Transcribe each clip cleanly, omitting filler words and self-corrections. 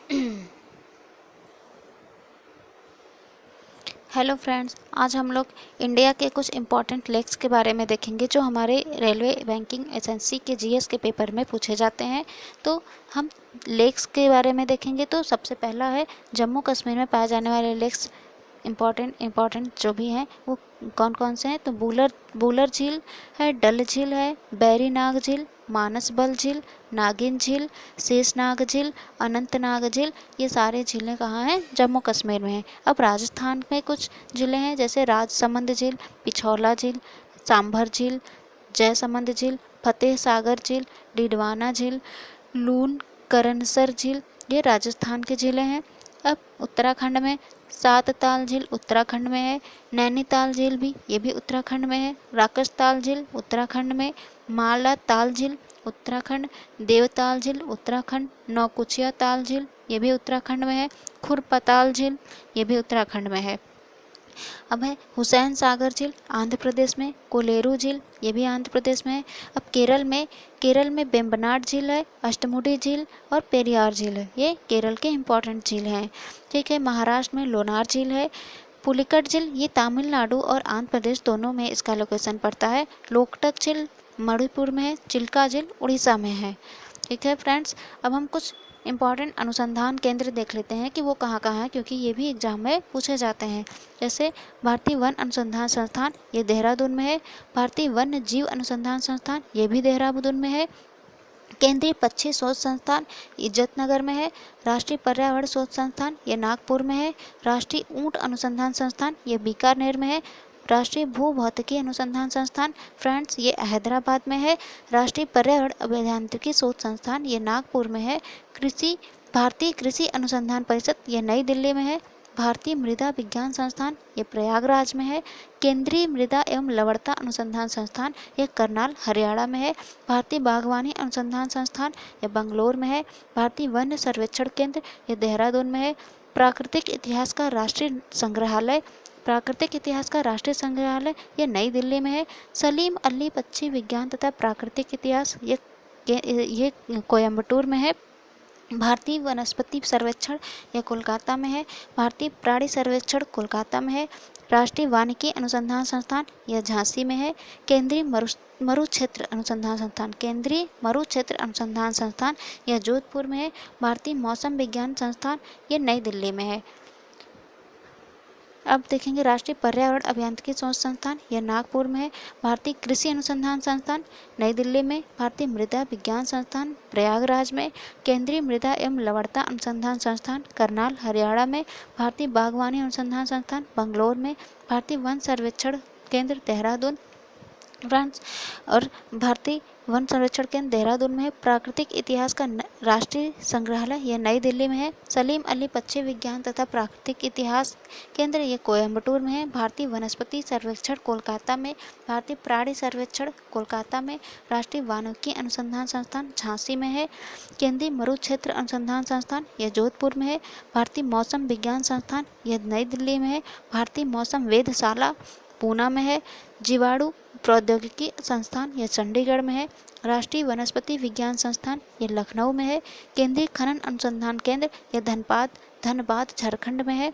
Hello friends, आज हम लोग इंडिया के कुछ इम्पॉर्टेंट लेक्स के बारे में देखेंगे जो हमारे रेलवे बैंकिंग एसएससी के जीएस के पेपर में पूछे जाते हैं। तो हम लेक्स के बारे में देखेंगे। तो सबसे पहला है जम्मू कश्मीर में पाए जाने वाले लेक्स। इम्पॉर्टेंट जो भी हैं वो कौन कौन से हैं, तो बूलर बूलर झील है, डल झील है, बैरी नाग झील, मानसबल झील, नागिन झील, शेषनाग झील, अनंतनाग झील। ये सारे झीलें कहाँ हैं? जम्मू कश्मीर में हैं। अब राजस्थान में कुछ झीलें हैं जैसे राजसमंद झील, पिछौला झील, सांभर झील, जयसमंद झील, फतेह सागर झील, डिडवाना झील, लून करनसर झील। ये राजस्थान की झीलें हैं। अब उत्तराखंड में सात ताल झील उत्तराखंड में है, नैनीताल झील भी ये भी उत्तराखंड में है, राकसताल झील उत्तराखंड में, माला ताल झील उत्तराखंड, देवताल झील उत्तराखंड, नौकुचिया ताल झील ये भी उत्तराखंड में है, खुरपताल झील ये भी उत्तराखंड में है। अब है हुसैन सागर झील आंध्र प्रदेश में, कोलेरू झील ये भी आंध्र प्रदेश में है। अब केरल में वेम्बनाड झील है, अष्टमुडी झील और पेरियार झील है। ये केरल के इम्पॉर्टेंट झील हैं। ठीक है, महाराष्ट्र में लोनार झील है। पुलिकट झील ये तमिलनाडु और आंध्र प्रदेश दोनों में इसका लोकेशन पड़ता है। लोकटक झील मणिपुर में है, चिल्का झील उड़ीसा में है। ठीक है फ्रेंड्स, अब हम कुछ इम्पॉर्टेंट अनुसंधान केंद्र देख लेते हैं कि वो कहाँ कहाँ है, क्योंकि ये भी एग्जाम में पूछे जाते हैं। जैसे भारतीय वन अनुसंधान संस्थान ये देहरादून में है, भारतीय वन्य जीव अनुसंधान संस्थान ये भी देहरादून में है, केंद्रीय पक्षी शोध संस्थान इज्जतनगर में है, राष्ट्रीय पर्यावरण शोध संस्थान ये नागपुर में है, राष्ट्रीय ऊंट अनुसंधान संस्थान ये बीकानेर में है, राष्ट्रीय भूभौतिकी अनुसंधान संस्थान फ्रेंड्स ये हैदराबाद में है, राष्ट्रीय पर्यावरण अभियांत्रिकी शोध संस्थान ये नागपुर में है, भारतीय कृषि अनुसंधान परिषद ये नई दिल्ली में है, भारतीय मृदा विज्ञान संस्थान ये प्रयागराज में है, केंद्रीय मृदा एवं लवणता अनुसंधान संस्थान ये करनाल हरियाणा में है, भारतीय बागवानी अनुसंधान संस्थान ये बंगलोर में है, भारतीय वन्य सर्वेक्षण केंद्र ये देहरादून में है, प्राकृतिक इतिहास का राष्ट्रीय संग्रहालय ये नई दिल्ली में है, सलीम अली पक्षी विज्ञान तथा प्राकृतिक इतिहास ये कोयम्बटूर में है, भारतीय वनस्पति सर्वेक्षण यह कोलकाता में है, भारतीय प्राणी सर्वेक्षण कोलकाता में है, राष्ट्रीय वानिकी अनुसंधान संस्थान यह झांसी में है, केंद्रीय मरु क्षेत्र अनुसंधान संस्थान यह जोधपुर में है, भारतीय मौसम विज्ञान संस्थान यह नई दिल्ली में है। अब देखेंगे राष्ट्रीय पर्यावरण अभियांत्रिकी शोध संस्थान यह नागपुर में है, भारतीय कृषि अनुसंधान संस्थान नई दिल्ली में, भारतीय मृदा विज्ञान संस्थान प्रयागराज में, केंद्रीय मृदा एवं लवणता अनुसंधान संस्थान करनाल हरियाणा में, भारतीय बागवानी अनुसंधान संस्थान बंगलोर में, भारतीय वन सर्वेक्षण केंद्र देहरादून फ्रांस और भारतीय वन संरक्षण केंद्र देहरादून में है, प्राकृतिक इतिहास का राष्ट्रीय संग्रहालय यह नई दिल्ली में है, सलीम अली पक्षी विज्ञान तथा प्राकृतिक इतिहास केंद्र ये कोयम्बटूर में है, भारतीय वनस्पति सर्वेक्षण कोलकाता में, भारतीय प्राणी सर्वेक्षण कोलकाता में, राष्ट्रीय वानिकी अनुसंधान संस्थान झांसी में है, केंद्रीय मरु क्षेत्र अनुसंधान संस्थान यह जोधपुर में है, भारतीय मौसम विज्ञान संस्थान यह नई दिल्ली में है, भारतीय मौसम वेधशाला पूना में है, जीवाणु प्रौद्योगिकी संस्थान यह चंडीगढ़ में है, राष्ट्रीय वनस्पति विज्ञान संस्थान यह लखनऊ में है, केंद्रीय खनन अनुसंधान केंद्र यह धनबाद झारखंड में है,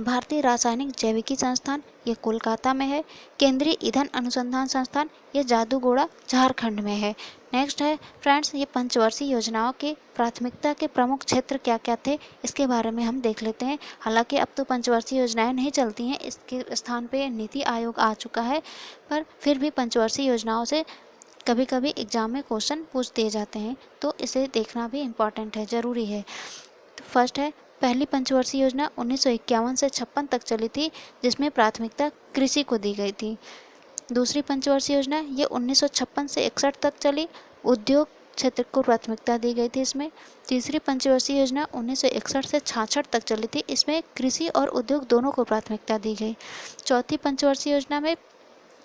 भारतीय रासायनिक जैविकी संस्थान ये कोलकाता में है, केंद्रीय ईंधन अनुसंधान संस्थान ये जादूगोड़ा झारखंड में है। नेक्स्ट है फ्रेंड्स, ये पंचवर्षीय योजनाओं के प्राथमिकता के प्रमुख क्षेत्र क्या क्या थे इसके बारे में हम देख लेते हैं। हालांकि अब तो पंचवर्षीय योजनाएं नहीं चलती हैं, इसके स्थान पे नीति आयोग आ चुका है, पर फिर भी पंचवर्षीय योजनाओं से कभी कभी एग्जाम में क्वेश्चन पूछ दिए जाते हैं, तो इसे देखना भी इम्पॉर्टेंट है, ज़रूरी है। तो फर्स्ट है पहली पंचवर्षीय योजना 1951 से 56 तक चली थी, जिसमें प्राथमिकता कृषि को दी गई थी। दूसरी पंचवर्षीय योजना ये 1956 से 61 तक चली, उद्योग क्षेत्र को प्राथमिकता दी गई थी इसमें। तीसरी पंचवर्षीय योजना 1961 से 66 तक चली थी, इसमें कृषि और उद्योग दोनों को प्राथमिकता दी गई। चौथी पंचवर्षीय योजना में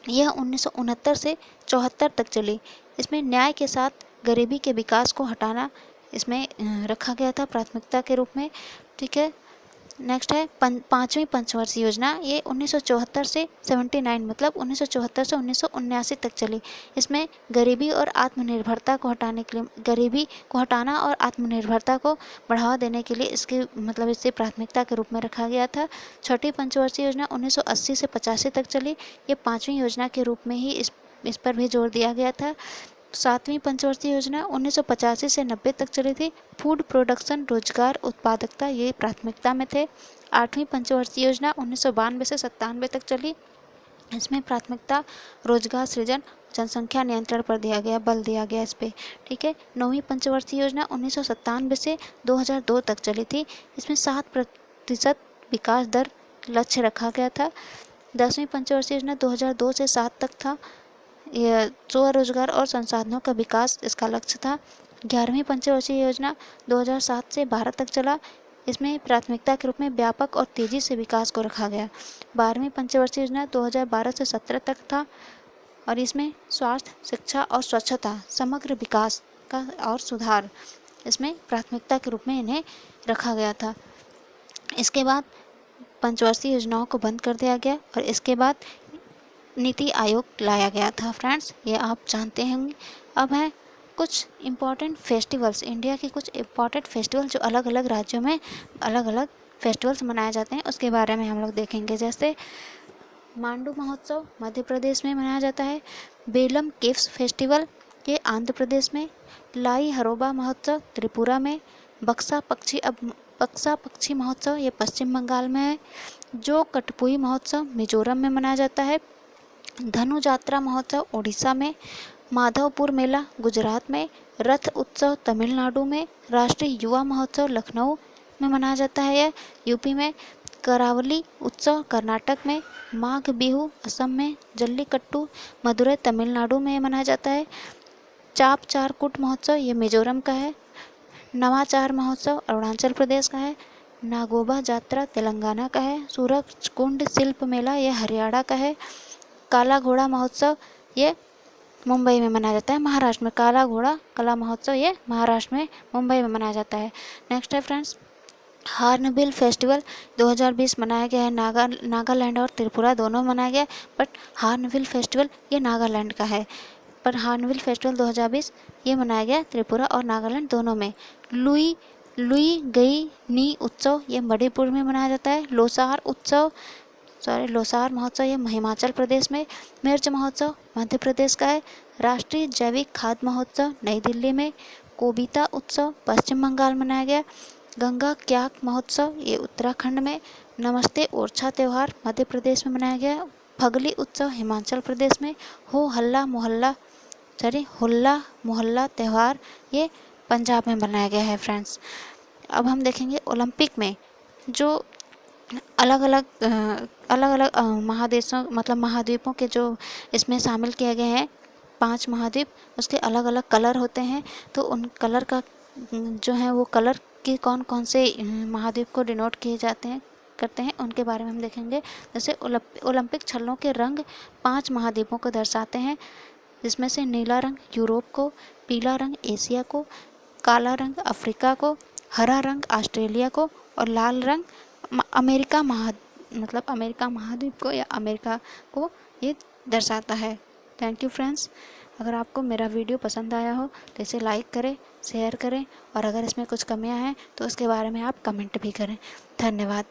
यह 1969 से 74 तक चली, इसमें न्याय के साथ गरीबी के विकास को हटाना इसमें रखा गया था प्राथमिकता के रूप में। ठीक है, नेक्स्ट है पाँचवीं पंचवर्षीय योजना, ये 1974 से 79 मतलब 1974 से 1979 तक चली। इसमें गरीबी और आत्मनिर्भरता को हटाने के लिए, गरीबी को हटाना और आत्मनिर्भरता को बढ़ावा देने के लिए इसके मतलब इसे प्राथमिकता के रूप में रखा गया था। छठी पंचवर्षीय योजना 1980 से 85 तक चली। ये पाँचवीं योजना के रूप में ही इस पर भी जोर दिया गया था। सातवीं पंचवर्षीय योजना 1985 से 90 तक चली थी। फूड प्रोडक्शन, रोजगार, उत्पादकता ये प्राथमिकता में थे। आठवीं पंचवर्षीय योजना 1992 से 97 तक चली। इसमें प्राथमिकता रोजगार सृजन, जनसंख्या नियंत्रण पर बल दिया गया इस पे। ठीक है। नौवीं पंचवर्षीय योजना 1997 से 2002 तक चली थी। इसमें 7% विकास दर लक्ष्य रखा गया था। 10वीं पंचवर्षीय योजना 2002 से 7 तक था। यह स्वरोजगार और संसाधनों का विकास इसका लक्ष्य था। 11वीं पंचवर्षीय योजना 2007 से 12 तक चला। इसमें प्राथमिकता के रूप में व्यापक और तेजी से विकास को रखा गया। 12वीं पंचवर्षीय योजना 2012 से 17 तक था और इसमें स्वास्थ्य, शिक्षा और स्वच्छता, समग्र विकास का और सुधार इसमें प्राथमिकता के रूप में इन्हें रखा गया था। इसके बाद पंचवर्षीय योजनाओं को बंद कर दिया गया और इसके बाद नीति आयोग लाया गया था। फ्रेंड्स, ये आप जानते होंगे। अब है कुछ इम्पॉर्टेंट फेस्टिवल्स, इंडिया के कुछ इम्पॉर्टेंट फेस्टिवल जो अलग अलग राज्यों में अलग अलग फेस्टिवल्स मनाए जाते हैं, उसके बारे में हम लोग देखेंगे। जैसे मांडू महोत्सव मध्य प्रदेश में मनाया जाता है। बेलम केव्स फेस्टिवल ये आंध्र प्रदेश में। लाई हरोबा महोत्सव त्रिपुरा में। बक्सा पक्षी महोत्सव ये पश्चिम बंगाल में है। जो कटपुई महोत्सव मिजोरम में मनाया जाता है। धनु जात्रा महोत्सव उड़ीसा में। माधवपुर मेला गुजरात में। रथ उत्सव तमिलनाडु में। राष्ट्रीय युवा महोत्सव लखनऊ में मनाया जाता है यह यूपी में। करावली उत्सव कर्नाटक में। माघ बिहू असम में। जल्लीकट्टू मदुरै तमिलनाडु में मनाया जाता है। चाप चारकुट महोत्सव ये मिजोरम का है। नवाचार महोत्सव अरुणाचल प्रदेश का है। नागोबा जात्रा तेलंगाना का है। सूरजकुंड शिल्प मेला ये हरियाणा का है। काला घोड़ा महोत्सव ये मुंबई में मनाया जाता है, महाराष्ट्र में। काला घोड़ा कला महोत्सव ये महाराष्ट्र में मुंबई में मनाया जाता है। नेक्स्ट है फ्रेंड्स, हार्नबिल फेस्टिवल 2020 मनाया गया है। नागालैंड और त्रिपुरा दोनों में मनाया गया, बट हार्नबिल फेस्टिवल ये नागालैंड का है। पर हार्नबिल फेस्टिवल 2020 ये मनाया गया त्रिपुरा और नागालैंड दोनों में। लुई गई नी उत्सव ये मणिपुर में मनाया जाता है। लोसार महोत्सव ये हिमाचल प्रदेश में। मिर्च महोत्सव मध्य प्रदेश का है। राष्ट्रीय जैविक खाद्य महोत्सव नई दिल्ली में। कोबिता उत्सव पश्चिम बंगाल में मनाया गया। गंगा क्याक महोत्सव ये उत्तराखंड में। नमस्ते ओरछा त्यौहार मध्य प्रदेश में मनाया गया। फगली उत्सव हिमाचल प्रदेश में। होला मोहल्ला त्यौहार ये पंजाब में मनाया गया है। फ्रेंड्स, अब हम देखेंगे ओलंपिक में जो अलग अलग महादेशों मतलब महाद्वीपों के जो इसमें शामिल किए गए हैं 5 महाद्वीप, उसके अलग अलग कलर होते हैं। तो उन कलर का जो है वो कलर के कौन कौन से महाद्वीप को डिनोट किए करते हैं उनके बारे में हम देखेंगे। जैसे ओलंपिक छल्लों के रंग 5 महाद्वीपों को दर्शाते हैं, जिसमें से नीला रंग यूरोप को, पीला रंग एशिया को, काला रंग अफ्रीका को, हरा रंग ऑस्ट्रेलिया को और लाल रंग अमेरिका महाद्वीप को या अमेरिका को ये दर्शाता है। Thank you friends. अगर आपको मेरा वीडियो पसंद आया हो तो इसे लाइक करें, शेयर करें और अगर इसमें कुछ कमियां हैं तो उसके बारे में आप कमेंट भी करें। धन्यवाद।